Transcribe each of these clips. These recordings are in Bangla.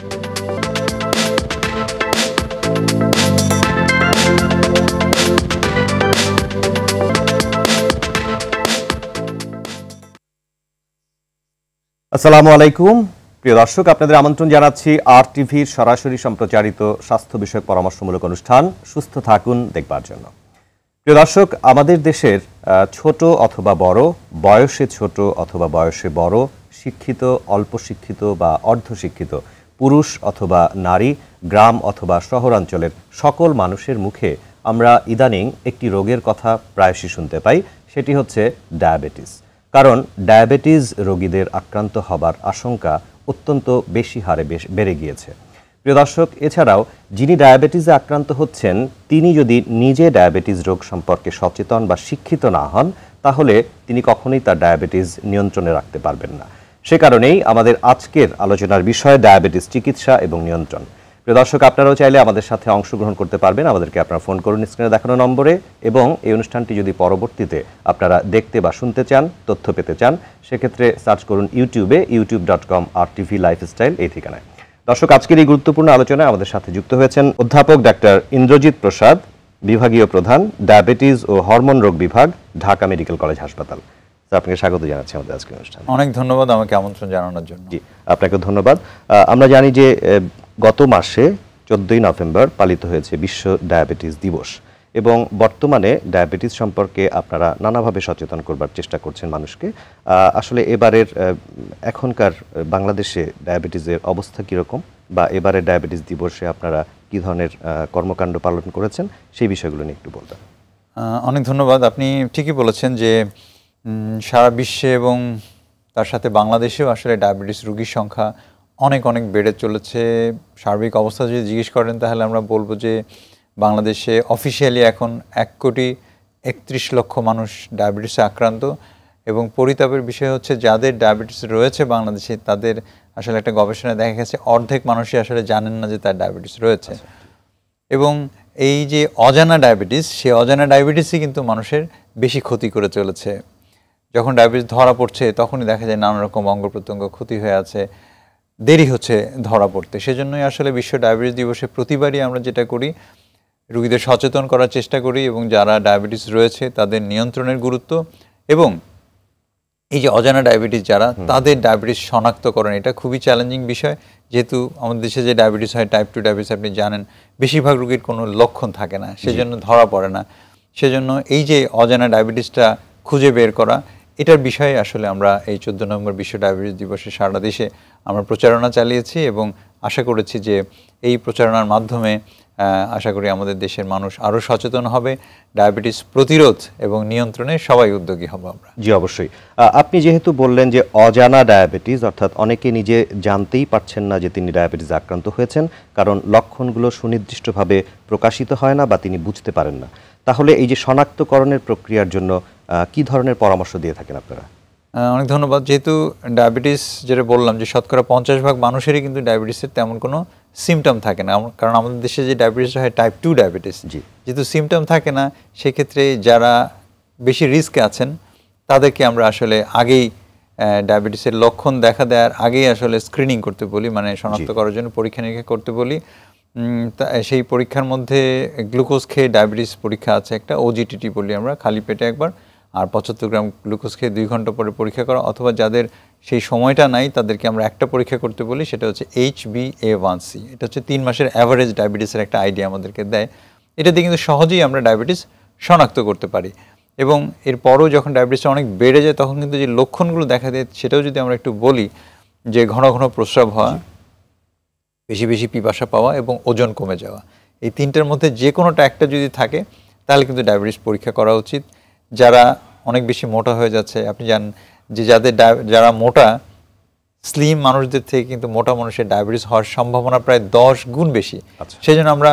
আসসালামু আলাইকুম প্রিয় দর্শক, আপনাদের আমন্ত্রণ জানাচ্ছি আর টিভির সরাসরি সম্প্রচারিত স্বাস্থ্য বিষয়ক পরামর্শমূলক অনুষ্ঠান সুস্থ থাকুন দেখবার জন্য। প্রিয় দর্শক, আমাদের দেশের ছোট অথবা বড়, বয়সে ছোট অথবা বয়সে বড়, শিক্ষিত, অল্প শিক্ষিত বা অর্ধশিক্ষিত, পুরুষ অথবা নারী, গ্রাম অথবা শহরাঞ্চলের সকল মানুষের মুখে আমরা ইদানিং একটি রোগের কথা প্রায়শই শুনতে পাই, সেটি হচ্ছে ডায়াবেটিস। কারণ ডায়াবেটিস রোগীদের আক্রান্ত হবার আশঙ্কা অত্যন্ত বেশি হারে বেড়ে গিয়েছে। প্রিয় দর্শক, এছাড়াও যিনি ডায়াবেটিসে আক্রান্ত হচ্ছেন তিনি যদি নিজে ডায়াবেটিস রোগ সম্পর্কে সচেতন বা শিক্ষিত না হন, তাহলে তিনি কখনোই তার ডায়াবেটিস নিয়ন্ত্রণে রাখতে পারবেন না। সে কারণেই আমাদের আজকের আলোচনার বিষয় ডায়াবেটিস চিকিৎসা এবং নিয়ন্ত্রণ। প্রিয় দর্শক, আপনারাও চাইলে আমাদের সাথে অংশগ্রহণ করতে পারবেন। আমাদেরকে আপনারা ফোন করুন স্ক্রিনে দেখানো নম্বরে, এবং এই অনুষ্ঠানটি যদি পরবর্তীতে আপনারা দেখতে বা শুনতে চান, তথ্য পেতে চান, সেক্ষেত্রে সার্চ করুন ইউটিউবে youtube.com RTV লাইফস্টাইল এই ঠিকানায়। দর্শক, আজকের এই গুরুত্বপূর্ণ আলোচনায় আমাদের সাথে যুক্ত হয়েছেন অধ্যাপক ডাক্তার ইন্দ্রজিৎ প্রসাদ, বিভাগীয় প্রধান, ডায়াবেটিস ও হরমোন রোগ বিভাগ, ঢাকা মেডিকেল কলেজ হাসপাতাল। আপনাকে স্বাগত জানাচ্ছি আমাদের আজকের অনুষ্ঠানে। অনেক ধন্যবাদ আমাকে আমন্ত্রণ জানানোর জন্য। জি, আপনাকে ধন্যবাদ। আমরা জানি যে গত মাসে 14ই নভেম্বর পালিত হয়েছে বিশ্ব ডায়াবেটিস দিবস, এবং বর্তমানে ডায়াবেটিস সম্পর্কে আপনারা নানাভাবে সচেতন করবার চেষ্টা করছেন মানুষকে। আসলে এবারের এখনকার বাংলাদেশে ডায়াবেটিসের অবস্থা কীরকম, বা এবারে ডায়াবেটিস দিবসে আপনারা কী ধরনের কর্মকাণ্ড পালন করেছেন, সেই বিষয়গুলো নিয়ে একটু বলতেন। অনেক ধন্যবাদ। আপনি ঠিকই বলেছেন যে সারা বিশ্বে এবং তার সাথে বাংলাদেশেও আসলে ডায়াবেটিস রোগীর সংখ্যা অনেক অনেক বেড়ে চলেছে। সার্বিক অবস্থা যদি জিজ্ঞেস করেন তাহলে আমরা বলবো যে বাংলাদেশে অফিসিয়ালি এখন 1,31,00,000 মানুষ ডায়াবেটিসে আক্রান্ত, এবং পরিতাপের বিষয় হচ্ছে যাদের ডায়াবেটিস রয়েছে বাংলাদেশে তাদের আসলে একটা গবেষণায় দেখা গেছে অর্ধেক মানুষই আসলে জানেন না যে তার ডায়াবেটিস রয়েছে। এবং এই যে অজানা ডায়াবেটিস, সেই অজানা ডায়াবেটিসই কিন্তু মানুষের বেশি ক্ষতি করে চলেছে। যখন ডায়াবেটিস ধরা পড়ছে তখনই দেখা যায় নানা রকম অঙ্গ প্রত্যঙ্গ ক্ষতি হয়ে আছে, দেরি হচ্ছে ধরা পড়তে। সেজন্যই আসলে বিশ্ব ডায়াবেটিস দিবসে প্রতিবারই আমরা যেটা করি, রোগীদের সচেতন করার চেষ্টা করি, এবং যারা ডায়াবেটিস রয়েছে তাদের নিয়ন্ত্রণের গুরুত্ব, এবং এই যে অজানা ডায়াবেটিস যারা, তাদের ডায়াবেটিস শনাক্তকরণ, এটা খুবই চ্যালেঞ্জিং বিষয়। যেহেতু আমাদের দেশে যে ডায়াবেটিস হয়, টাইপ 2 ডায়াবেটিস, আপনি জানেন বেশিরভাগ রোগীর কোনো লক্ষণ থাকে না, সেজন্য ধরা পড়ে না। সেজন্য এই যে অজানা ডায়াবেটিসটা খুঁজে বের করা, এটার বিষয়ে আসলে আমরা এই 14 নভেম্বর বিশ্ব ডায়াবেটিস দিবসে সারা দেশে আমরা প্রচারণা চালিয়েছি, এবং আশা করেছি যে এই প্রচারণার মাধ্যমে আশা করি আমাদের দেশের মানুষ আরও সচেতন হবে, ডায়াবেটিস প্রতিরোধ এবং নিয়ন্ত্রণে সবাই উদ্যোগী হব আমরা। জি, অবশ্যই। আপনি যেহেতু বললেন যে অজানা ডায়াবেটিস, অর্থাৎ অনেকে নিজে জানতেই পারছেন না যে তিনি ডায়াবেটিস আক্রান্ত হয়েছেন, কারণ লক্ষণগুলো সুনির্দিষ্টভাবে প্রকাশিত হয় না বা তিনি বুঝতে পারেন না। তাহলে এই যে শনাক্তকরণের প্রক্রিয়ার জন্য কি ধরনের পরামর্শ দিয়ে থাকেন আপনারা? অনেক ধন্যবাদ। যেহেতু ডায়াবেটিস যেটা বললাম যে শতকরা 50% মানুষেরই কিন্তু ডায়াবেটিসের তেমন কোনো সিমটম থাকে না, কারণ আমাদের দেশে যে ডায়াবেটিস হয় টাইপ 2 ডায়াবেটিস, যেহেতু সিমটম থাকে না, সেক্ষেত্রে যারা বেশি রিস্কে আছেন তাদেরকে আমরা আসলে আগেই ডায়াবেটিসের লক্ষণ দেখা দেওয়ার আগেই আসলে স্ক্রিনিং করতে বলি, মানে শনাক্ত করার জন্য পরীক্ষা নিরীক্ষা করতে বলি। সেই পরীক্ষার মধ্যে গ্লুকোজ খেয়ে ডায়াবেটিস পরীক্ষা আছে একটা, OGTT বলি আমরা, খালি পেটে একবার, আর 75 গ্রাম গ্লুকোজ খেয়ে 2 ঘন্টা পরে পরীক্ষা করা, অথবা যাদের সেই সময়টা নাই তাদেরকে আমরা একটা পরীক্ষা করতে বলি, সেটা হচ্ছে HbA1c। এটা হচ্ছে 3 মাসের অ্যাভারেজ ডায়াবেটিসের একটা আইডিয়া আমাদেরকে দেয়। এটা দিয়ে কিন্তু সহজেই আমরা ডায়াবেটিস শনাক্ত করতে পারি। এবং এরপরও যখন ডায়াবেটিসটা অনেক বেড়ে যায় তখন কিন্তু যে লক্ষণগুলো দেখা দেয় সেটাও যদি আমরা একটু বলি, যে ঘন ঘন প্রস্রাব হওয়া, বেশি বেশি পিপাসা পাওয়া এবং ওজন কমে যাওয়া, এই তিনটার মধ্যে যে কোনোটা একটা যদি থাকে তাহলে কিন্তু ডায়াবেটিস পরীক্ষা করা উচিত। যারা অনেক বেশি মোটা হয়ে যাচ্ছে, আপনি জানেন যে যারা মোটা, স্লিম মানুষদের থেকে কিন্তু মোটা মানুষের ডায়াবেটিস হওয়ার সম্ভাবনা প্রায় 10 গুণ বেশি। সেই জন্য আমরা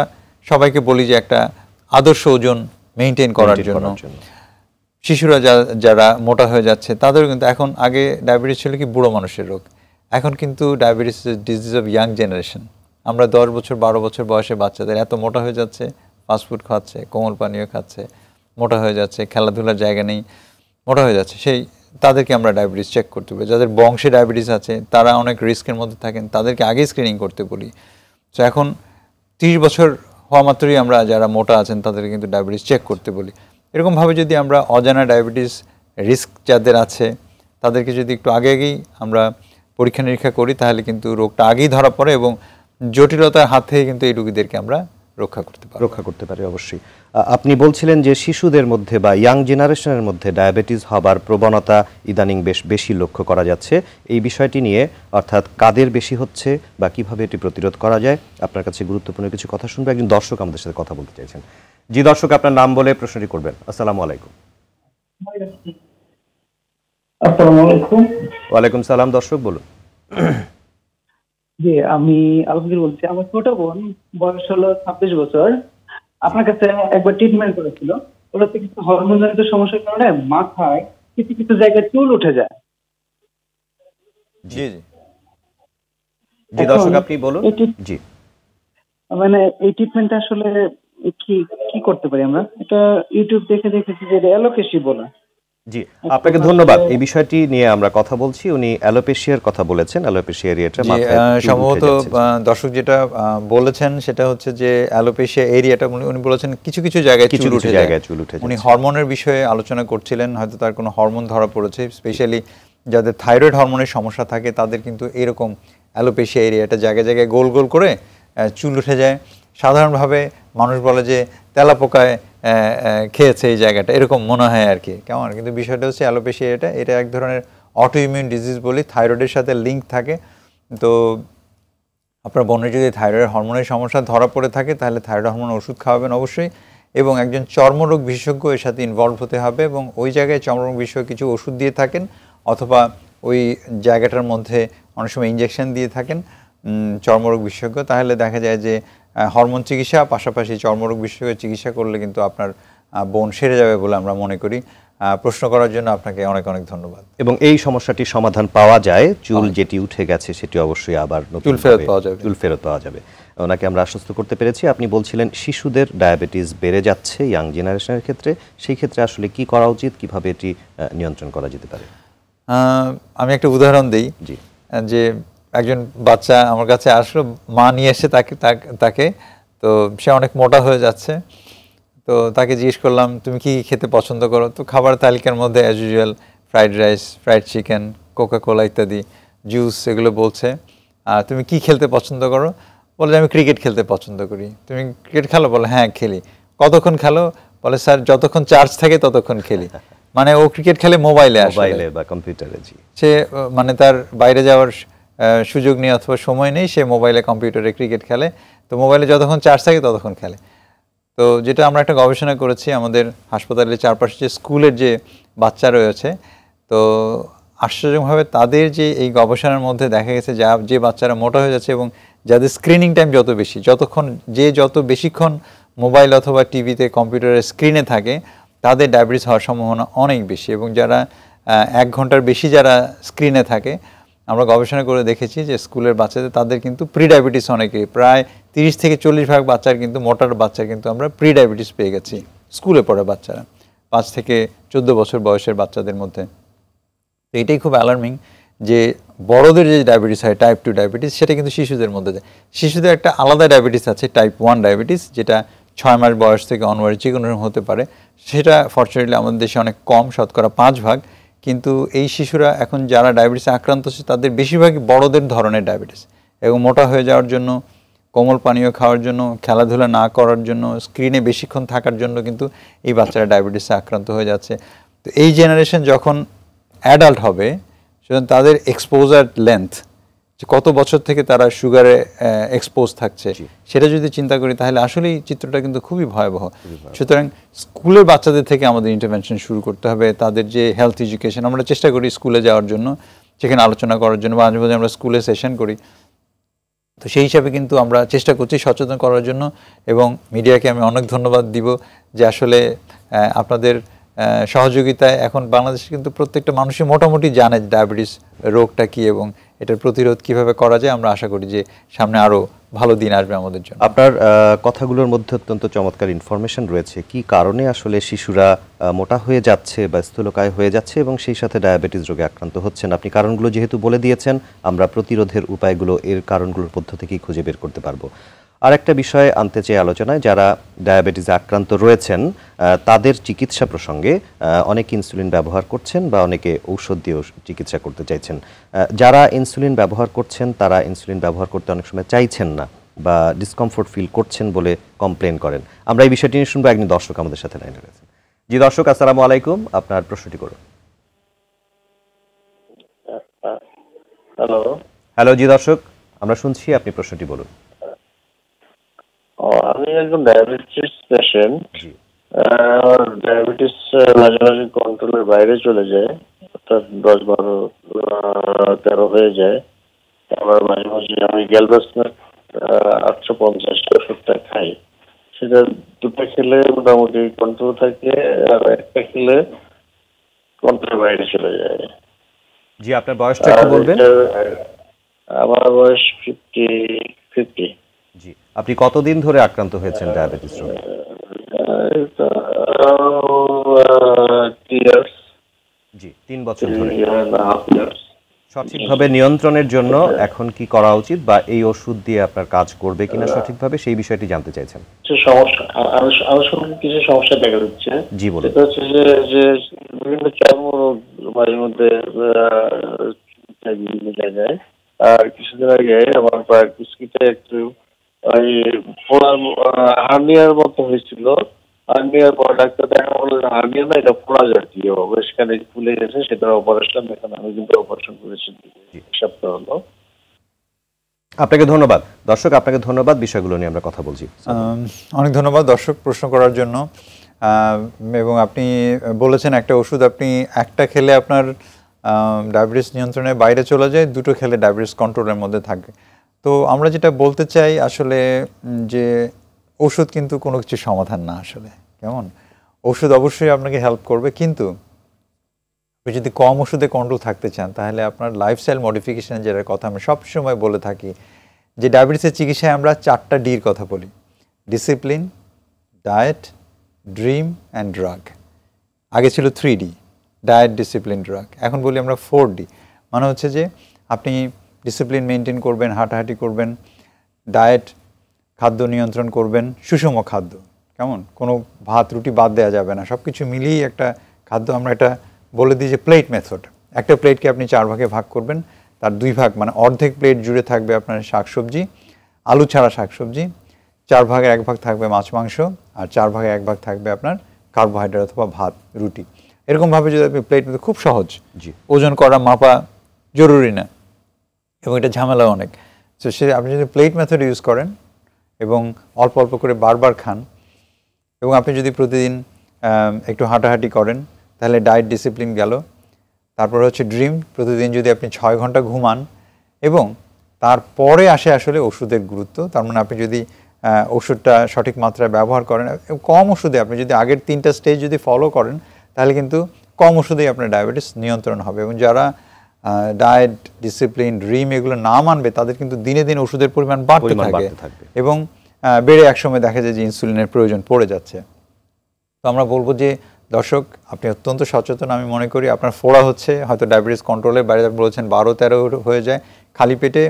সবাইকে বলি যে একটা আদর্শ ওজন মেনটেন করার জন্য। শিশুরা যারা মোটা হয়ে যাচ্ছে তাদেরও কিন্তু এখন, আগে ডায়াবেটিস ছিল কি বুড়ো মানুষের রোগ, এখন কিন্তু diabetes disease of young generation. আমরা 10 বছর 12 বছর বয়সে বাচ্চাদের এত মোটা হয়ে যাচ্ছে, ফাস্টফুড খাচ্ছে, কোমল পানীয় খাচ্ছে, মোটা হয়ে যাচ্ছে, খেলাধুলার জায়গা নেই, মোটা হয়ে যাচ্ছে। সেই তাদেরকে আমরা ডায়াবেটিস চেক করতে বলি। যাদের বংশে ডায়াবেটিস আছে তারা অনেক রিস্কের মধ্যে থাকেন, তাদেরকে আগেই স্ক্রিনিং করতে বলি। তো এখন 30 বছর হওয়া মাত্রই আমরা যারা মোটা আছেন তাদেরকে কিন্তু ডায়াবেটিস চেক করতে বলি। এরকমভাবে যদি আমরা অজানা ডায়াবেটিস রিস্ক যাদের আছে তাদেরকে যদি একটু আগেই আমরা পরীক্ষা নিরীক্ষা করি তাহলে কিন্তু রোগটা আগেই ধরা পড়ে এবং জটিলতার হাত থেকে কিন্তু এই রোগীদেরকে আমরা রক্ষা করতে পারি। অবশ্যই। আপনি বলছিলেন যে শিশুদের মধ্যে বা ইয়াং জেনারেশনের মধ্যে ডায়াবেটিস হবার প্রবণতা ইদানিং বেশি লক্ষ্য করা যাচ্ছে। এই বিষয়টি নিয়ে অর্থাৎ কাদের বেশি হচ্ছে বা কিভাবে এটি প্রতিরোধ করা যায়, আপনার কাছে গুরুত্বপূর্ণ কিছু কথা শুনবো। একজন দর্শক আমাদের সাথে কথা বলতে চাইছেন। জি দর্শক, আপনার নাম বলে প্রশ্নটি করবেন। আসসালামু আলাইকুম। আসসালামু আলাইকুম। ওয়ালাইকুম সালাম। দর্শক বলুন। জি, আমি আলমগীর বলছি। আমার ছোট বোন বয়স হলো 26 বছর। আপনার কাছে একবার ট্রিটমেন্ট করেছিল। ওটাতে কিছু হরমোনজনিত সমস্যার কারণে মাথায় কিছু কিছু জায়গায় চুল উঠে যায়। জি জি জি দর্শক আপনি বলুন। জি, মানে এই ট্রিটমেন্টটা আসলে কি কি করতে পারি আমরা? এটা ইউটিউব দেখে দেখেছি যে অ্যালোপেশি বলে। জি, আপনাকে ধন্যবাদ। এই বিষয়টি নিয়ে আমরা কথা বলছি। উনি অ্যালোপেশিয়ার কথা বলেছেন। অ্যালোপেশিয়া এরিয়াটা মাথায় সম্ভবত দর্শক যেটা বলেছেন সেটা হচ্ছে যে অ্যালোপেশিয়া এরিয়াটা উনি বলেছেন কিছু কিছু জায়গায় চুল উঠে যায়। উনি হরমোনের বিষয়ে আলোচনা করছিলেন, হয়তো তার কোনো হরমোন ধরা পড়েছে। স্পেশালি যাদের থাইরয়েড হরমোনের সমস্যা থাকে তাদের কিন্তু এরকম অ্যালোপেশিয়া এরিয়াটা জায়গায় জায়গায় গোল গোল করে চুল উঠে যায়। সাধারণভাবে মানুষ বলে যে তেলাপোকায় খেয়েছে এই জায়গাটা, এরকম মনে হয় আর কি, কেমন। কিন্তু বিষয়টা হচ্ছে অ্যালোপেশিয়া এটা এক ধরনের অটোইমিউন ডিজিজ বলি, থাইরয়েডের সাথে লিঙ্ক থাকে। তো আপনার বোনের যদি থাইরয়েড হরমোনের সমস্যা ধরা পড়ে থাকে তাহলে থাইরয়েড হরমোন ওষুধ খাওয়াবেন অবশ্যই, এবং একজন চর্মরোগ বিশেষজ্ঞ এর সাথে ইনভলভ হতে হবে এবং ওই জায়গায় চর্মরোগ বিশেষজ্ঞ কিছু ওষুধ দিয়ে থাকেন অথবা ওই জায়গাটার মধ্যে অনেক সময় ইনজেকশন দিয়ে থাকেন চর্মরোগ বিশেষজ্ঞ। তাহলে দেখা যায় যে হরমোন চিকিৎসা পাশাপাশি চর্মরোগ বিশেষজ্ঞ চিকিৎসা করলে কিন্তু আপনার বোন সেরে যাবে বলে আমরা মনে করি। প্রশ্ন করার জন্য আপনাকে অনেক অনেক ধন্যবাদ। এবং এই সমস্যাটির সমাধান পাওয়া যায়, চুল যেটি উঠে গেছে সেটি অবশ্যই আবার চুল ফেরত পাওয়া যাবে। ওনাকে আমরা আশ্বস্ত করতে পেরেছি। আপনি বলছিলেন শিশুদের ডায়াবেটিস বেড়ে যাচ্ছে ইয়াং জেনারেশনের ক্ষেত্রে, সেই ক্ষেত্রে আসলে কি করা উচিত, কিভাবে এটি নিয়ন্ত্রণ করা যেতে পারে? আমি একটা উদাহরণ দিই। জি, যে একজন বাচ্চা আমার কাছে আসলো, মা নিয়ে এসে তাকে তো সে অনেক মোটা হয়ে যাচ্ছে। তো তাকে জিজ্ঞেস করলাম তুমি কি খেতে পছন্দ করো? তো খাবার তালিকার মধ্যে as usual fried rice, fried chicken, Coca Cola ইত্যাদি, জুস এগুলো বলছে। আর তুমি কি খেলতে পছন্দ করো? বলে আমি ক্রিকেট খেলতে পছন্দ করি। তুমি ক্রিকেট খেলো? বলে হ্যাঁ খেলি। কতক্ষণ খেলো? বলে স্যার যতক্ষণ চার্জ থাকে ততক্ষণ খেলি। মানে ও ক্রিকেট খেলে মোবাইলে বা কম্পিউটারে। জি, সে মানে তার বাইরে যাওয়ার সুযোগ নেই অথবা সময় নেই, সে মোবাইলে কম্পিউটারে ক্রিকেট খেলে। তো মোবাইলে যতক্ষণ চার্জ থাকে ততক্ষণ খেলে। তো যেটা আমরা একটা গবেষণা করেছি আমাদের হাসপাতালের চারপাশে যে স্কুলের যে বাচ্চা রয়েছে, তো আশ্চর্যভাবে তাদের যে এই গবেষণার মধ্যে দেখা গেছে যে বাচ্চারা মোটা হয়ে যাচ্ছে এবং যাদের স্ক্রিনিং টাইম যত বেশি, যত বেশিক্ষণ মোবাইল অথবা টিভিতে কম্পিউটারের স্ক্রিনে থাকে তাদের ডায়াবেটিস হওয়ার সম্ভাবনা অনেক বেশি। এবং যারা 1 ঘন্টার বেশি যারা স্ক্রিনে থাকে, আমরা গবেষণা করে দেখেছি যে স্কুলের বাচ্চাদের তাদের কিন্তু প্রি ডায়াবেটিস অনেকে, প্রায় 30 থেকে 40% বাচ্চার কিন্তু মোটার বাচ্চার কিন্তু আমরা প্রি ডায়াবেটিস পেয়ে গেছি স্কুলে পড়া বাচ্চারা, 5 থেকে 14 বছর বয়সের বাচ্চাদের মধ্যে। তো এটাই খুব অ্যালার্মিং যে বড়দের যে ডায়াবেটিস হয় টাইপ 2 ডায়াবেটিস, সেটা কিন্তু শিশুদের মধ্যে যায়। শিশুদের একটা আলাদা ডায়াবেটিস আছে টাইপ 1 ডায়াবেটিস, যেটা 6 মাস বয়স থেকে অনওয়ার্ড যে কোনো হতে পারে। সেটা ফরচুনেটলি আমাদের দেশে অনেক কম, শতকরা 5%। কিন্তু এই শিশুরা এখন যারা ডায়াবেটিসে আক্রান্ত হচ্ছে তাদের বেশিরভাগই বড়দের ধরনের ডায়াবেটিস, এবং মোটা হয়ে যাওয়ার জন্য, কোমল পানীয় খাওয়ার জন্য, খেলাধুলা না করার জন্য, স্ক্রিনে বেশিক্ষণ থাকার জন্য কিন্তু এই বাচ্চারা ডায়াবেটিসে আক্রান্ত হয়ে যাচ্ছে। তো এই জেনারেশন যখন অ্যাডাল্ট হবে, সেজন্য তাদের এক্সপোজার লেন্থ, যে কত বছর থেকে তারা সুগারে এক্সপোজ থাকছে, সেটা যদি চিন্তা করি তাহলে আসলেই চিত্রটা কিন্তু খুবই ভয়াবহ। সুতরাং স্কুলের বাচ্চাদের থেকে আমাদের ইন্টারভেনশন শুরু করতে হবে। তাদের যে হেলথ এডুকেশন, আমরা চেষ্টা করি স্কুলে যাওয়ার জন্য, সেখানে আলোচনা করার জন্য, মাঝে মাঝে আমরা স্কুলে সেশন করি। তো সেই হিসাবে কিন্তু আমরা চেষ্টা করছি সচেতন করার জন্য, এবং মিডিয়াকে আমি অনেক ধন্যবাদ দিব যে আসলে আপনাদের সহযোগিতায় এখন বাংলাদেশে কিন্তু প্রত্যেকটা মানুষই মোটামুটি জানে ডায়াবেটিস রোগটা কী এবং এটার প্রতিরোধ কিভাবে করা যায় আমরা আশা করি যে সামনে আরো ভালো দিন আসবে আমাদের জন্য। আপনার কথাগুলোর মধ্যে অত্যন্ত চমৎকার ইনফরমেশন রয়েছে। কি কারণে আসলে শিশুরা মোটা হয়ে যাচ্ছে বা স্থূলকায় হয়ে যাচ্ছে এবং সেই সাথে ডায়াবেটিস রোগে আক্রান্ত হচ্ছেন, আপনি কারণগুলো যেহেতু বলে দিয়েছেন, আমরা প্রতিরোধের উপায়গুলো এর কারণগুলোর মধ্য থেকেই খুঁজে বের করতে পারবো। আর একটা বিষয় আনতে চাই আলোচনায়, যারা ডায়াবেটিসে আক্রান্ত রয়েছেন তাদের চিকিৎসা প্রসঙ্গে অনেকে ইনসুলিন ব্যবহার করছেন বা অনেকে ঔষধ দিয়েও চিকিৎসা করতে চাইছেন। যারা ইনসুলিন ব্যবহার করছেন তারা ইনসুলিন ব্যবহার করতে অনেক সময় চাইছেন না বা ডিসকমফোর্ট ফিল করছেন বলে কমপ্লেন করেন। আমরা এই বিষয়টি নিয়ে শুনবো, একজন দর্শক আমাদের সাথে লাইনে রয়েছেন। জি দর্শক, আসসালামু আলাইকুম, আপনার প্রশ্নটি করুন। হ্যালো। হ্যালো, জি দর্শক, আমরা শুনছি, আপনি প্রশ্নটি বলুন। আমি একজন ডায়াবেটিস পেশেন্ট। জি। আমার ডায়াবেটিস মাঝে মাঝে কন্ট্রোলের বাইরে চলে যায়, অর্থাৎ 10, 12, 13 হয়ে যায়। আবার মাঝে মাঝে আমি গ্যালবাসমেট 850 ওষুধটা খাই, সেটা 2টা খেলে মোটামুটি কন্ট্রোল থাকে, আর একটা খেলে কন্ট্রোলের বাইরে চলে যায়। জি, আপনার বয়সটা একটু বলবেন। আমার বয়স 50। জি, আপনি কতদিন ধরে আক্রান্ত হয়েছেন ডায়াবেটিস রোগে? 3 years। জি, 3 বছর ধরে। 3.5 years। সঠিকভাবে নিয়ন্ত্রণের জন্য এখন কি করা উচিত বা এই ওষুধ দিয়ে আপনার কাজ করবে কিনা সঠিকভাবে, সেই বিষয়টি জানতে চাইছেন? সমস্যা, আমার সঙ্গে কিছু সমস্যা দেখা দিচ্ছে। জি বলুন। সেটা হচ্ছে যে বিভিন্ন চর্মরোগ মাঝে মধ্যে বিভিন্ন জায়গায়। আর কিছুদিন আগে আমার প্রায় একটু হার্নিয়ার মতো হয়েছিল। হার্নিয়ার পর ডাক্তার দেখা বললো হার্নিয়া না, এটা ফোড়া জাতীয়, সেখানে ফুলে গেছে, সেটার অপারেশন। এখন আমি কিন্তু অপারেশন করেছি, এক সপ্তাহ হলো। আপনাকে ধন্যবাদ। দর্শক, আপনাকে ধন্যবাদ, বিষয়গুলো নিয়ে আমরা কথা বলছি। অনেক ধন্যবাদ দর্শক প্রশ্ন করার জন্য। এবং আপনি বলেছেন একটা ওষুধ আপনি একটা খেলে আপনার ডায়াবেটিস নিয়ন্ত্রণের বাইরে চলে যায়, 2টো খেলে ডায়াবেটিস কন্ট্রোলের মধ্যে থাকে। তো আমরা যেটা বলতে চাই আসলে যে ওষুধ কিন্তু কোনো কিছু সমাধান না। আসলে কেমন, ওষুধ অবশ্যই আপনাকে হেল্প করবে, কিন্তু আপনি যদি কম ওষুধে কন্ট্রোল থাকতে চান তাহলে আপনার লাইফস্টাইল মডিফিকেশনের যেটার কথা আমি সবসময় বলে থাকি, যে ডায়াবেটিসের চিকিৎসায় আমরা 4টা ডির কথা বলি: discipline, diet, dream and drug. আগে ছিল 3D, ডায়েট, ডিসিপ্লিন, ড্রাগ। এখন বলি আমরা 4D। মানে হচ্ছে যে আপনি ডিসিপ্লিন মেনটেন করবেন, হাঁটাহাঁটি করবেন, ডায়েট খাদ্য নিয়ন্ত্রণ করবেন, সুষম খাদ্য, কেমন, কোনো ভাত রুটি বাদ দেওয়া যাবে না, সব কিছু মিলিয়েই একটা খাদ্য। আমরা এটা বলে দিই যে প্লেট মেথড। একটা প্লেটকে আপনি 4 ভাগে ভাগ করবেন, তার 2 ভাগ মানে অর্ধেক প্লেট জুড়ে থাকবে আপনার শাকসবজি, আলু ছাড়া শাকসবজি, 4 ভাগের 1 ভাগ থাকবে মাছ মাংস, আর 4 ভাগের 1 ভাগ থাকবে আপনার কার্বোহাইড্রেট অথবা ভাত রুটি। এরকমভাবে যদি আপনি প্লেট, খুব সহজ, ওজন করা মাপা জরুরি না এবং এটা ঝামেলা অনেক। তো সে আপনি যদি প্লেট মেথড ইউজ করেন এবং অল্প অল্প করে বারবার খান, এবং আপনি যদি প্রতিদিন একটু হাঁটাহাঁটি করেন, তাহলে ডায়েট ডিসিপ্লিন গেল। তারপরে হচ্ছে ড্রিম, প্রতিদিন যদি আপনি 6 ঘন্টা ঘুমান, এবং তারপরে আসে আসলে ওষুধের গুরুত্ব। তার মানে আপনি যদি ওষুধটা সঠিক মাত্রায় ব্যবহার করেন, কম ওষুধে আপনি যদি আগের 3টা স্টেজ যদি ফলো করেন, তাহলে কিন্তু কম ওষুধেই আপনার ডায়াবেটিস নিয়ন্ত্রণ হবে। এবং যারা ডায়েট, ডিসিপ্লিন, ড্রিম এগুলো না মানবে, তাদের কিন্তু দিনে দিনে ওষুধের পরিমাণ বাড়তে থাকে এবং বেড়ে একসময় দেখা যায় যে ইনসুলিনের প্রয়োজন পড়ে যাচ্ছে। তো আমরা বলবো যে দর্শক, আপনি অত্যন্ত সচেতন। আমি মনে করি আপনার ফোড়া হচ্ছে, হয়তো ডায়াবেটিস কন্ট্রোলের বাইরে, আপনি বলেছেন 12-13 হয়ে যায়। খালি পেটে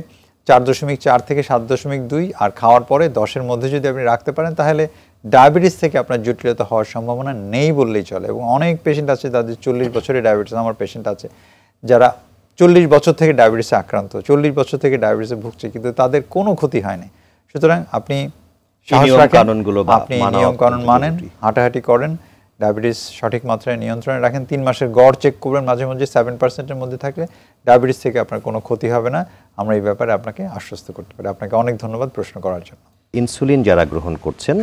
4.4 থেকে 7.2, আর খাওয়ার পরে 10-এর মধ্যে যদি আপনি রাখতে পারেন, তাহলে ডায়াবেটিস থেকে আপনার জটিলতা হওয়ার সম্ভাবনা নেই বললেই চলে। এবং অনেক পেশেন্ট আছে তাদের 40 বছরের ডায়াবেটিস। আমার পেশেন্ট আছে যারা 40 বছর থেকে ডায়াবেটিসে আক্রান্ত, 40 বছর থেকে ডায়াবেটিসে ভুগছে, কিন্তু তাদের কোনো ক্ষতি হয়নি। সুতরাং আপনি সাহস রাখেন, আপনি নিয়ম কানুন মানেন, হাঁটাহাঁটি করেন, ডায়াবেটিস সঠিক মাত্রায় নিয়ন্ত্রণে রাখেন, 3 মাসের গড় চেক করবেন, মাঝে মাঝে 7%-এর মধ্যে থাকলে ডায়াবেটিস থেকে আপনার কোনো ক্ষতি হবে না। আমরা এই ব্যাপারে আপনাকে আশ্বস্ত করতে পারি। আপনাকে অনেক ধন্যবাদ প্রশ্ন করার জন্য। ইনসুলিন যারা গ্রহণ করছেন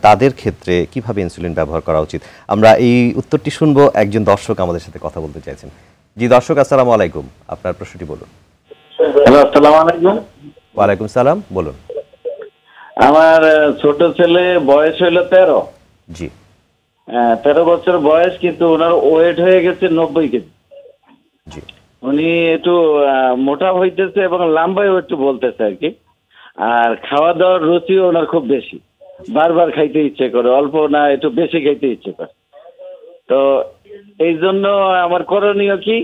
তাদের ক্ষেত্রে কিভাবে ইনসুলিন ব্যবহার করা উচিত, আমরা এই উত্তরটি শুনবো। একজন দর্শক আমাদের সাথে কথা বলতে চাইছেন। জি দর্শক, আসসালামু আলাইকুম, আপনার প্রশ্নটি বলুন। হ্যালো, আসসালামু আলাইকুম। ওয়ালাইকুম সালাম, বলুন। আমার ছোট ছেলে বয়স হইল 13। জি। 13 বছর বয়স, কিন্তু ওনার ওয়েট হয়ে গেছে 90 কেজি। জি। উনি একটু মোটা হইতেছে এবং লম্বায়ও একটু বলতেছে আর কি। আর খাওয়া দাওয়ার রুচিও ওনার খুব বেশি, বারবার খাইতে ইচ্ছে করে, অল্প না একটু বেশি খাইতে ইচ্ছে করে। তো এই জন্য আমার করণীয় কি?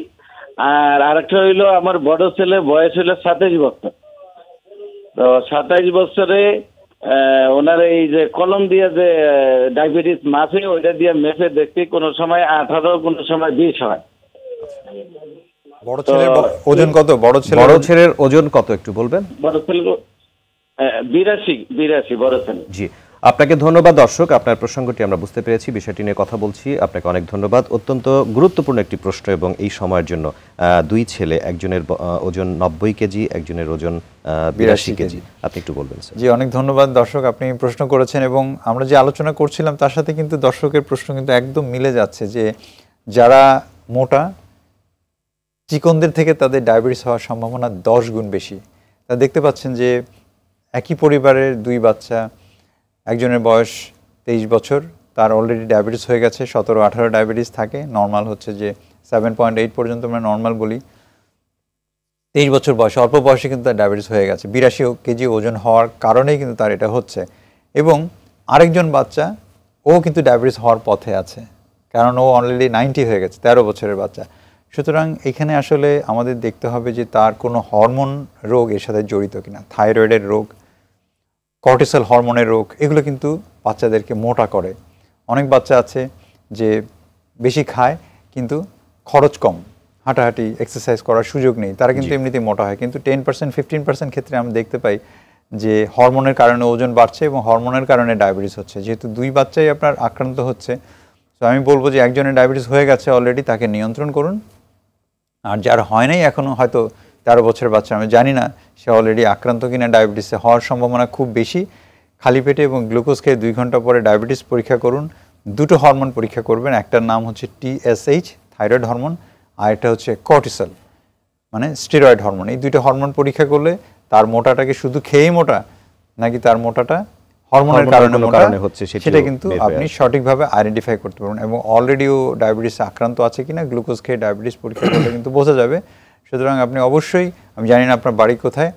আর আরেকটা হইলো, আমার বড় ছেলে বয়স হইলো 27 বছর। তো 27 বছরে ওনার এই যে কলম দিয়ে যে ডায়াবেটিস মাপে, ওইটা দিয়ে মেপে দেখতে কোনো সময় 18, কোনো সময় 20 হয়। বড় ছেলের ওজন কত? বড় ছেলের ওজন কত একটু বলবেন? বড় ছেলে 82 বড় ছেলে। জি, আপনাকে ধন্যবাদ। দর্শক, আপনার প্রসঙ্গটি আমরা বুঝতে পেরেছি, বিষয়টি নিয়ে কথা বলছি। আপনাকে অনেক ধন্যবাদ। অত্যন্ত গুরুত্বপূর্ণ একটি প্রশ্ন এবং এই সময়ের জন্য। দুই ছেলে, একজনের ওজন 90 কেজি, একজনের ওজন 82 কেজি। আপনি একটু বলবেন স্যার? জি, অনেক ধন্যবাদ দর্শক, আপনি প্রশ্ন করেছেন এবং আমরা যে আলোচনা করছিলাম তার সাথে কিন্তু দর্শকের প্রশ্ন কিন্তু একদম মিলে যাচ্ছে যে যারা মোটা, চিকনদের থেকে তাদের ডায়াবেটিস হওয়ার সম্ভাবনা 10 গুণ বেশি। তা দেখতে পাচ্ছেন যে একই পরিবারের দুই বাচ্চা, একজনের বয়স 23 বছর, তার অলরেডি ডায়াবেটিস হয়ে গেছে, 17-18 ডায়াবেটিস থাকে, নর্মাল হচ্ছে যে 7.8 পর্যন্ত আমরা নর্মাল বলি। 23 বছর বয়সে, অল্প বয়সে কিন্তু তার ডায়াবেটিস হয়ে গেছে, 82 কেজি ওজন হওয়ার কারণেই কিন্তু তার এটা হচ্ছে। এবং আরেকজন বাচ্চা, ও কিন্তু ডায়াবেটিস হওয়ার পথে আছে, কারণ ও অলরেডি 90 হয়ে গেছে, 13 বছরের বাচ্চা। সুতরাং এখানে আসলে আমাদের দেখতে হবে যে তার কোনো হরমোন রোগ এর সাথে জড়িত কিনা, থাইরয়েডের রোগ, কর্টিসল হরমোনের রোগ, এগুলো কিন্তু বাচ্চাদেরকে মোটা করে। অনেক বাচ্চা আছে যে বেশি খায় কিন্তু খরচ কম, হাঁটাহাঁটি এক্সারসাইজ করার সুযোগ নেই, তারা কিন্তু এমনিতেই মোটা হয়। কিন্তু 10%-15% ক্ষেত্রে আমরা দেখতে পাই যে হরমোনের কারণে ওজন বাড়ছে এবং হরমোনের কারণে ডায়াবেটিস হচ্ছে। যেহেতু দুই বাচ্চাই আপনার আক্রান্ত হচ্ছে, তো আমি বলবো যে একজনের ডায়াবেটিস হয়ে গেছে অলরেডি, তাকে নিয়ন্ত্রণ করুন। আর যার হয় নাই এখনও, হয়তো 13 বছরের বাচ্চা, আমি জানি না সে অলরেডি আক্রান্ত কিনা ডায়াবেটিসে, হওয়ার সম্ভাবনা খুব বেশি। খালি পেটে এবং গ্লুকোজ খেয়ে 2 ঘন্টা পরে ডায়াবেটিস পরীক্ষা করুন। দুটো হরমোন পরীক্ষা করবেন, একটার নাম হচ্ছে TSH থাইরয়েড হরমোন, আর একটা হচ্ছে কর্টিসল মানে স্টেরয়েড হরমোন। এই দুইটা হরমোন পরীক্ষা করলে তার মোটাটাকে শুধু খেয়েই মোটা নাকি তার মোটাটা হরমোনের কারণে হচ্ছে সেটা কিন্তু আপনি সঠিকভাবে আইডেন্টিফাই করতে পারবেন। এবং অলরেডিও ডায়াবেটিসে আক্রান্ত আছে কিনা গ্লুকোজ খেয়ে ডায়াবেটিস পরীক্ষা করলে কিন্তু বোঝা যাবে। সুতরাং আপনি অবশ্যই, আমি জানি না আপনার বাড়ি কোথায়,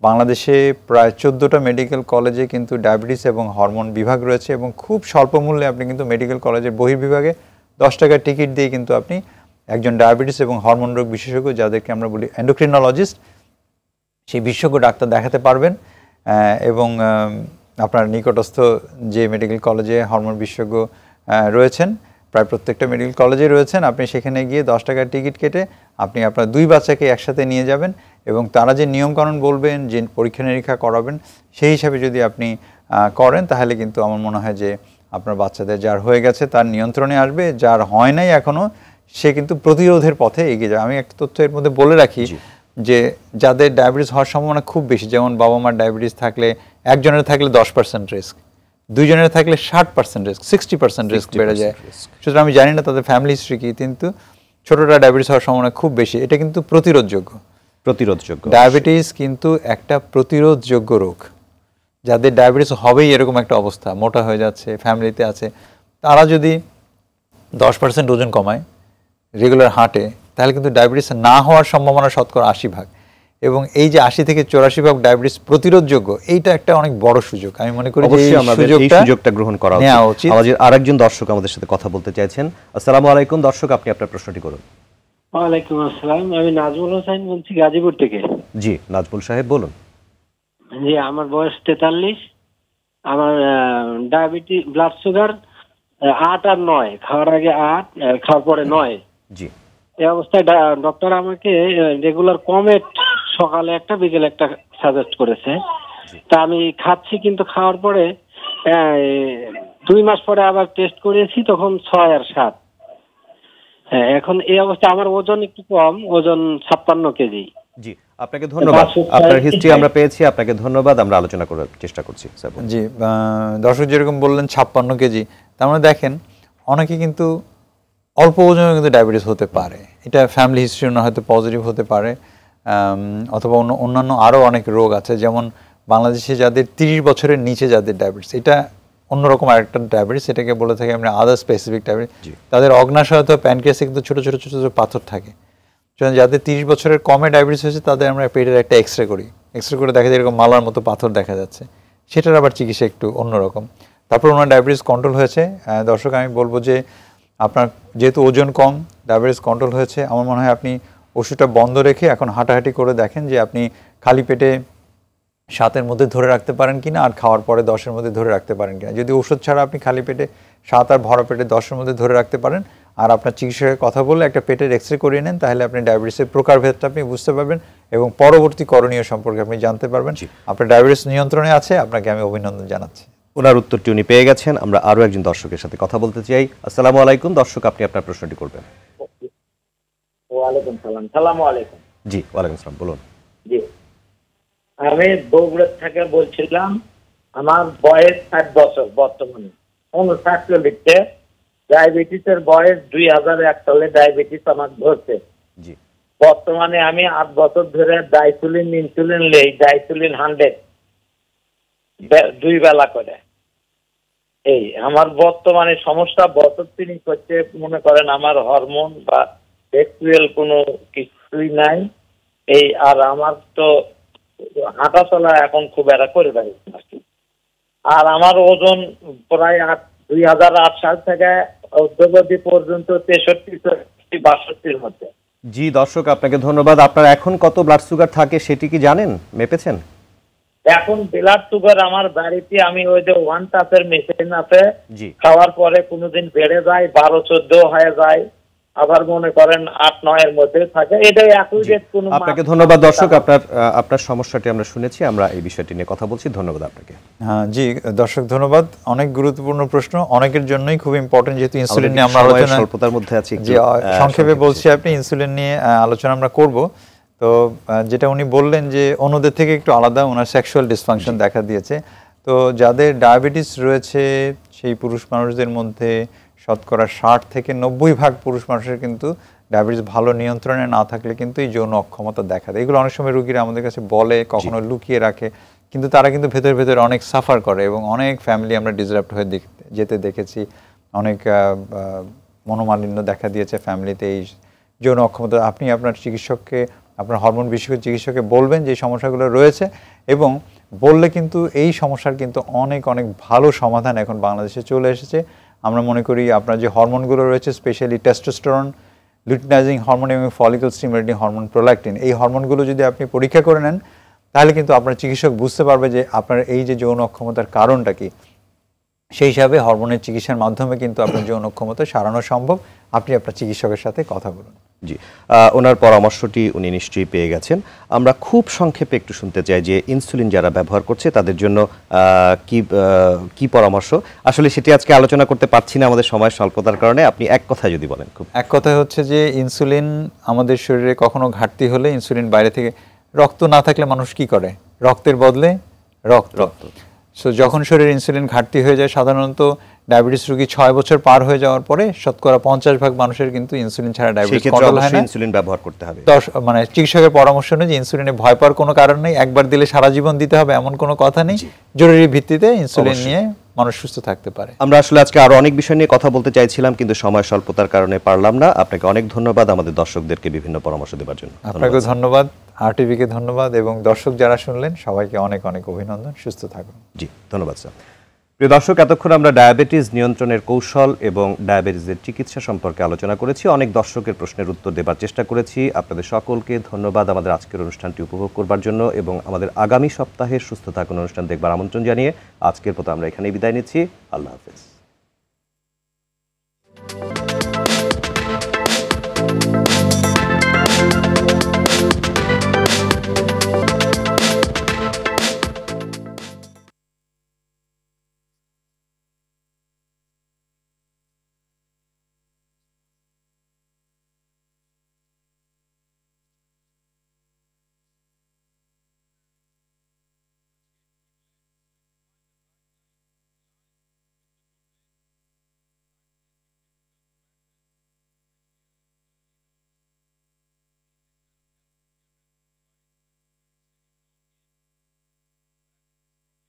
বাংলাদেশে প্রায় 14টা মেডিকেল কলেজে কিন্তু ডায়াবেটিস এবং হরমোন বিভাগ রয়েছে এবং খুব স্বল্প মূল্যে আপনি কিন্তু মেডিকেল কলেজের বহির্বিভাগে 10 টাকার টিকিট দিয়ে কিন্তু আপনি একজন ডায়াবেটিস এবং হরমোন রোগ বিশেষজ্ঞ, যাদেরকে আমরা বলি এন্ডোক্রিনোলজিস্ট, সেই বিশেষজ্ঞ ডাক্তার দেখাতে পারবেন। এবং আপনার নিকটস্থ যে মেডিকেল কলেজে হরমোন বিশেষজ্ঞ রয়েছেন, প্রায় প্রত্যেকটা মেডিকেল কলেজে রয়েছেন, আপনি সেখানে গিয়ে 10 টাকার টিকিট কেটে আপনি আপনার দুই বাচ্চাকে একসাথে নিয়ে যাবেন এবং তারা যে নিয়মকানুন বলবেন, যে পরীক্ষা নিরীক্ষা করাবেন, সেই হিসাবে যদি আপনি করেন তাহলে কিন্তু আমার মনে হয় যে আপনার বাচ্চাদের যার হয়ে গেছে তার নিয়ন্ত্রণে আসবে, যার হয় নাই এখনও সে কিন্তু প্রতিরোধের পথে এগিয়ে যাবে। আমি একটা তথ্য এর মধ্যে বলে রাখি যে যাদের ডায়াবেটিস হওয়ার সম্ভাবনা খুব বেশি, যেমন বাবা মার ডায়াবেটিস থাকলে, একজনের থাকলে 10% রিস্ক, দুইজনের থাকলে 60% রিস্ক, 60% রিস্ক বেড়ে যায়। সুতরাং আমি জানি না তাদের ফ্যামিলি হিস্ট্রি কি, কিন্তু ছোটরা ডায়াবেটিস হওয়ার সম্ভাবনা খুব বেশি। এটা কিন্তু প্রতিরোধযোগ্য। ডায়াবেটিস কিন্তু একটা প্রতিরোধযোগ্য রোগ। যাদের ডায়াবেটিস হবেই এরকম একটা অবস্থা, মোটা হয়ে যাচ্ছে, ফ্যামিলিতে আছে, তারা যদি 10% ওজন কমায়, রেগুলার হাঁটে, তাহলে কিন্তু ডায়াবেটিস না হওয়ার সম্ভাবনা শতকরা 80%। এবং এই যে 80 থেকে 84% ডায়াবেটিস প্রতিরোধযোগ্য, এইটা একটা অনেক বড় সুযোগ। আমি মনে করি যে এই সুযোগটা গ্রহণ করা উচিত। আমাদের আরেকজন দর্শক আমাদের সাথে কথা বলতে চাইছেন। আসসালামু আলাইকুম দর্শক, আপনি আপনার প্রশ্নটি করুন। ওয়ালাইকুম আসসালাম, আমি নাজমুল হোসেন বলছি গাজীপুর থেকে। জি নাজমুল সাহেব বলুন। জি, আমার বয়স 43, আমার ডায়াবেটিস, ব্লাড সুগার 8 আর 9, খাওয়ার আগে 8, খাওয়ার পরে 9। জি, এই অবস্থায় ডক্টর আমাকে রেগুলার কমেট সকালে একটা বিকেলে একটা সাজেস্ট করেছে। তা আমি খাচ্ছি, কিন্তু খাওয়ার পরে 2 মাস পরে আবার টেস্ট করেছি, তখন 6 আর 7। হ্যাঁ, এখন এই অবস্থা আমার ওজন একটু কম, ওজন 56 কেজি। জি, আপনাকে ধন্যবাদ, আপনার হিস্ট্রি আমরা পেয়েছি, আপনাকে ধন্যবাদ, আমরা আলোচনা করার চেষ্টা করছি। জি, দর্শক যেরকম বললেন 56 কেজি, তার মানে দেখেন অনেকে কিন্তু অল্প ওজনে কিন্তু ডায়াবেটিস হতে পারে। এটা ফ্যামিলি হিস্ট্রি হয়তো পজিটিভ হতে পারে, অথবা অন্যান্য আরও অনেক রোগ আছে। যেমন বাংলাদেশে যাদের 30 বছরের নিচে যাদের ডায়াবেটিস, এটা অন্যরকম আরেকটা ডায়াবেটিস, এটাকে বলে থাকি আমরা আদার স্পেসিফিক ডায়াবেটিস। তাদের অগ্নাশয় অথবা প্যানক্রিয়াসে কিন্তু ছোটো ছোটো ছোটো ছোটো পাথর থাকে। যাদের 30 বছরের কমে ডায়াবেটিস হয়েছে তাদের আমরা পেটের একটা এক্সরে করি, এক্সরে করে দেখা যায় এরকম মালার মতো পাথর দেখা যাচ্ছে, সেটার আবার চিকিৎসা একটু অন্যরকম। তারপর ওনার ডায়াবেটিস কন্ট্রোল হয়েছে। দর্শক আমি বলবো যে আপনার যেহেতু ওজন কম, ডায়াবেটিস কন্ট্রোল হয়েছে, আমার মনে হয় আপনি ওষুধটা বন্ধ রেখে এখন হাঁটাহাঁটি করে দেখেন যে আপনি খালি পেটে 7-এর মধ্যে ধরে রাখতে পারেন কিনা, আর খাওয়ার পরে 10-এর মধ্যে ধরে রাখতে পারেন কিনা। যদি ওষুধ ছাড়া আপনি খালি পেটে 7 আর ভরা পেটে 10-এর মধ্যে ধরে রাখতে পারেন, আর আপনার চিকিৎসকের কথা বলে একটা পেটের এক্সরে করিয়ে নেন, তাহলে আপনি ডায়াবেটিসের প্রকারভেদটা আপনি বুঝতে পারবেন এবং পরবর্তী করণীয় সম্পর্কে আপনি জানতে পারবেন। আপনার ডায়াবেটিস নিয়ন্ত্রণে আছে, আপনাকে আমি অভিনন্দন জানাচ্ছি। ওনার উত্তরটি উনি পেয়ে গেছেন। আমরা আরো একজন দর্শকের সাথে কথা বলতে চাই। আসসালামু আলাইকুম দর্শক, আপনি আপনার প্রশ্নটি করবেন। ওয়ালাইকুম সালাম। সালামু আলাইকুম। জি, ওয়ালাইকুম সালাম, বলুন। জি, আমি বগুড়া থেকে বলছিলাম। আমার বয়স 60 বছর, বর্তমানে 59 লিখছে। ডায়াবেটিসের বয়স 2001 সালে ডায়াবেটিস আমার ধরছে। জি, বর্তমানে আমি 8 বছর ধরে ডাইসুলিন ইনসুলিন নেই, ডাইসুলিন 100 2 বেলা করে। এই আমার বর্তমানে সমস্যা বছর 3 করছে, মনে করেন আমার হরমোন বা সেক্সুয়াল কোনো কিছুই নাই। এই আর আমার তো হাঁটা চলা এখন খুব একটা করে পারছি না। আর আমার ওজন প্রায় 2008 সাল থেকে অদ্যাবধি পর্যন্ত 63-62-র মধ্যে। জি দর্শক, আপনাকে ধন্যবাদ। আপনার এখন কত ব্লাড সুগার থাকে সেটি কি জানেন, মেপেছেন? এখন ব্লাড সুগার আমার বাড়িতে, আমি ওই যে 1 টাচের মেশিন আছে, জি, খাওয়ার পরে কোনোদিন বেড়ে যায়, 12-14 হয়ে যায়, আবার মনে করেন 8-9-এর মধ্যে থাকে। এটাই একই রেট। কোনো আপনাকে ধন্যবাদ দর্শক, আপনার সমস্যাটি আমরা শুনেছি, আমরা এই বিষয়টি নিয়ে কথা বলছি। ধন্যবাদ আপনাকে। হ্যাঁ জি দর্শক, ধন্যবাদ। অনেক গুরুত্বপূর্ণ প্রশ্ন, অনেকের জন্যই খুব ইম্পর্টেন্ট, যেহেতু ইনসুলিন নিয়ে আমরা আলোচনা স্বল্পতার মধ্যে আছি, যে সংক্ষেপে বলছি, আপনি ইনসুলিন নিয়ে আলোচনা আমরা করব। তো যেটা উনি বললেন যে অন্যদের থেকে একটু আলাদা, ওনার সেক্সুয়াল ডিসফাংশন দেখা দিয়েছে। তো যাদের ডায়াবেটিস রয়েছে সেই পুরুষ মানুষদের মধ্যে শতকরা 60 থেকে 90% পুরুষ মানুষের কিন্তু ডায়াবেটিস ভালো নিয়ন্ত্রণে না থাকলে কিন্তু এই যৌন অক্ষমতা দেখা দেয়। এগুলো অনেক সময় রোগীরা আমাদের কাছে বলে, কখনো লুকিয়ে রাখে, কিন্তু তারা কিন্তু ভেতরে ভেতরে অনেক সাফার করে এবং অনেক ফ্যামিলি আমরা ডিসরাপ্ট হয়ে যেতে দেখেছি। অনেক মনোমালিন্য দেখা দিয়েছে ফ্যামিলিতে এই যৌন অক্ষমতা। আপনি আপনার চিকিৎসককে, আপনার হরমোন বিশেষজ্ঞ চিকিৎসককে বলবেন যে সমস্যাগুলো রয়েছে, এবং বললে কিন্তু এই সমস্যার কিন্তু অনেক অনেক ভালো সমাধান এখন বাংলাদেশে চলে এসেছে। আমরা মনে করি আপনার যে হরমোনগুলো রয়েছে, স্পেশালি টেস্টোস্টেরন, লুটিনাইজিং হরমোন এবং ফলিকল স্টিমুলেটিং হরমোন প্রোল্যাক্টিন, এই হরমোনগুলো যদি আপনি পরীক্ষা করে নেন, তাহলে কিন্তু আপনার চিকিৎসক বুঝতে পারবে যে আপনার এই যে যৌন অক্ষমতার কারণটা কি। সেই হিসাবে হরমোনের চিকিৎসার মাধ্যমে কিন্তু আপনার যৌন অক্ষমতা সারানো সম্ভব। আপনি আপনার চিকিৎসকের সাথে কথা বলুন। জি, ওনার পরামর্শটি উনি নিশ্চয়ই পেয়ে গেছেন। আমরা খুব সংক্ষেপে একটু শুনতে চাই যে ইনসুলিন যারা ব্যবহার করছে তাদের জন্য কি পরামর্শ। আসলে সেটি আজকে আলোচনা করতে পারছি না আমাদের সময় স্বল্পতার কারণে। আপনি এক কথায় যদি বলেন। খুব এক কথায় হচ্ছে যে ইনসুলিন আমাদের শরীরে কখনো ঘাটতি হলে, ইনসুলিন বাইরে থেকে, রক্ত না থাকলে মানুষ কি করে, রক্তের বদলে রক্ত। সো যখন শরীরে ইনসুলিন ঘাটতি হয়ে যায়, সাধারণত ডায়াবেটিস রোগী 6 বছর পার হয়ে যাওয়ার পরে শতকরা 50% মানুষের কিন্তু ইনসুলিন ছাড়া ডায়াবেটিস কন্ট্রোল হয় না। ইনসুলিন ব্যবহার করতে হবে। মানে চিকিৎসকের পরামর্শ নেই যে ইনসুলিনে ভয় পাওয়ার কোনো কারণ নেই, একবার দিলে সারা জীবন দিতে হবে এমন কোনো কথা নেই। জরুরি ভিত্তিতে ইনসুলিন নিয়ে মানুষ সুস্থ থাকতে পারে। আমরা আসলে আজকে আরো অনেক বিষয় নিয়ে কথা বলতে চাইছিলাম, কিন্তু সময় স্বল্পতার কারণে পারলাম না। আপনাকে অনেক ধন্যবাদ আমাদের দর্শকদেরকে বিভিন্ন পরামর্শ দেওয়ার জন্য। আপনাকে ধন্যবাদ, আরটিভিকে ধন্যবাদ, এবং দর্শক যারা শুনলেন সবাইকে অনেক অনেক অভিনন্দন। সুস্থ থাকুন। জি, ধন্যবাদ স্যার। প্রিয় দর্শক, এতক্ষণ আমরা ডায়াবেটিস নিয়ন্ত্রণের কৌশল এবং ডায়াবেটিসের চিকিৎসা সম্পর্কে আলোচনা করেছি। অনেক দর্শকের প্রশ্নের উত্তর দেবার চেষ্টা করেছি। আপনাদের সকলকে ধন্যবাদ আমাদের আজকের অনুষ্ঠানটি উপভোগ করবার জন্য, এবং আমাদের আগামী সপ্তাহের সুস্থ থাকুন অনুষ্ঠান দেখবার আমন্ত্রণ জানিয়ে আজকের মতো আমরা এখানেই বিদায় নিচ্ছি। আল্লাহ হাফেজ।